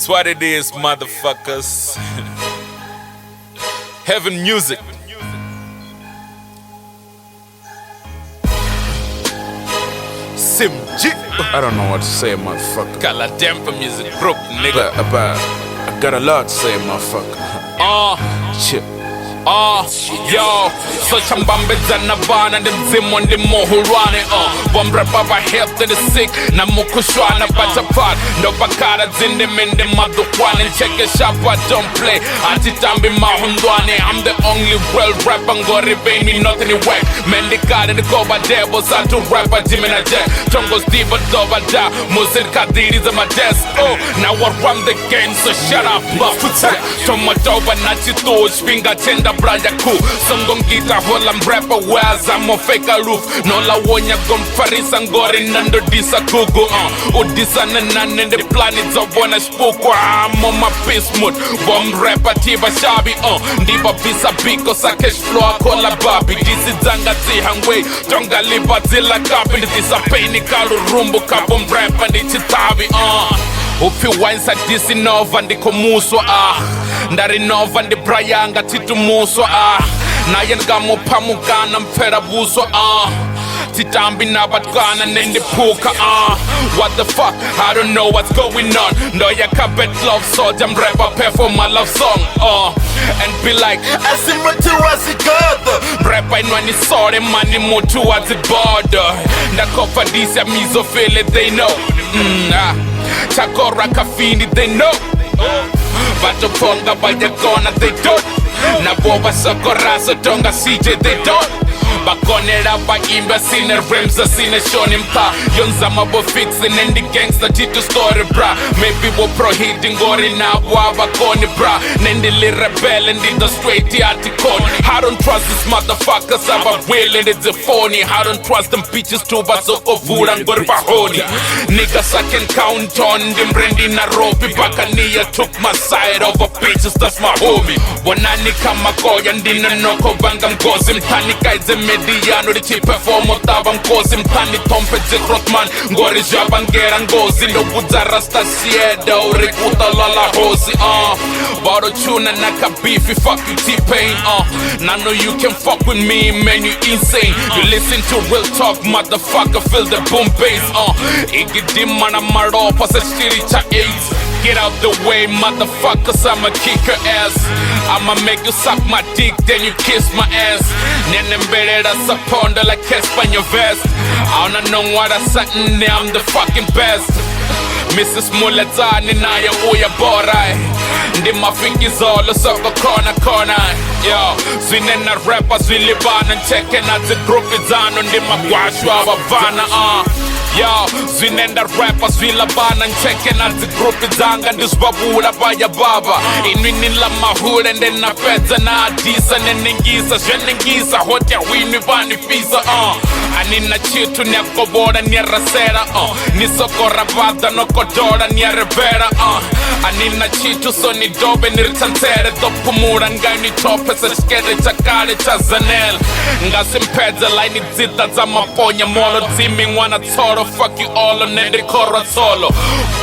It's what it is, motherfuckers. Heaven music. CMG. I don't know what to say, motherfucker. Kaladempa music group, nigga. I got a lot to say, motherfucker. Shit. Yo, so chambambezana bana ndi mzimu ndi muhulwane Bombre baba health to the sick na mukushwana Bachapad, no bakara zinde mende madukwane Check it sharp, I don't play Atitambi mahundwane I'm the only real rapper ngori baby nothing in whack Mendikade the koba debo Satu rapper Jimena Jack Chongos diva doba da Musir kadiri za my desk now I run the game so shut up Bafuta Tomadoba nachituj Pinga tenda braya ku Songongita hola mrapper Whereas I'm a fake roof Nola wonya gon farisa ngori nando disa kugu Udisa nanane the planets of wanna spookwa I'm on my peace mood Bomb rapper tiba shabi Ndiba bisa biko sa cash flow kola babi Disi zanga hangwe Tonga liba zila kapi Ndisa paini kalu rumbu Kabom rapper ndi chitabi Ufi wansa disi nova ndiko muswa Ndari nova ndi brayanga titu muswa Nayen gamo pamukana mpera buswa Titambi na batkana nende puka What the fuck, I don't know what's going on No ya kabet love so jam rapper pay for my love song And be like Asimutu wasigada Rapper inwani sore mani mutu wazibada Ndakofa disi ya mizo feel they know Chakora kafini they know Bato ponga bayagona they don't Na boba sokoraso tonga CJ they don't Bakonera ba imba sine remza sine shoni mpa Yonza mabo fixin and the gangsta titu story bra Maybe wo prohiting ngori na waba koni bra Nendi li rebel and did the straight articon I don't trust these motherfuckers aba willing it's a phony I don't trust them bitches too but so ovura ngori bahoni Niggas I can count on them brendi na ropi Bakania took my side over bitches that's my homie Wanani kama koya ndina noko banga mgozi Mtanika ize mediano di perform otava mkosi Mtani tompe zikrotman ngori jabangera ngozi Ndobuza rasta sieda urikuta lala hosi Baro tuna naka beefy fuck you T-Pain Now know you can fuck with me man you insane You listen to real talk motherfucker feel the boom bass Igidima na maropa sa shiri cha AIDS Get out the way, motherfuckers, I'ma kick your ass I'ma make you suck my dick, then you kiss my ass Nenembelera saponda like Kespa in your vest I don't know what I said, I'm the fucking best Mrs. Muletani na ya uya borai Ndi mafiki zolo soko kona Yo, swinena rappers wilibana Ncheke na zi grupi zano Ndi magwashwa wavana Yo, zwinenda rappers vilabana Ncheke na zi grupi zanga Ndiswabula baya baba Inwini la mahule Ndena peza na adisa Nenengisa, zhenengisa Hotia wini vani pisa Anina chitu nyakobora nyerasera Nisoko rabada nokodora nyerevera Anina chitu so ni dobe niritantere Dopumura ngai ni tope sa shkere chakare cha zanel Ngasi mpedza laini zita za maponya molo Timi ngwana toro fuck you all nende koro solo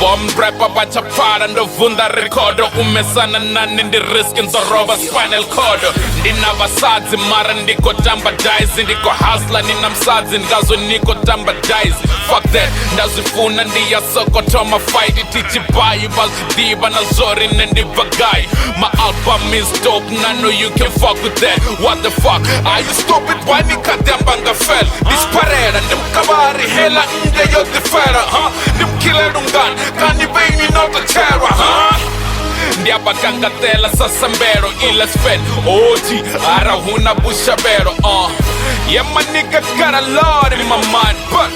Bomb rapper bacha para ndo vunda rekodo Umesana nani ndi riski nzoroba spinal cord Ndina vasadzi mara ndiko tamba dice Ndiko hustler nina msadzi ngazo niko tamba dice Fuck that, ndazifuna ndiya soko toma fight Tichibayi bazidiba na zori nendi vagai My album is dope, I know you can fuck with that What the fuck, are you stupid? Why nika dembanga fell? Disparera, ndim kavari hela nge yo differa Ndim killer dungan, kani baby not a terror Ndiaba kangatela sa sambero ilas fed Oji, ara huna bushabero Yeah my nigga got a lot in my mind But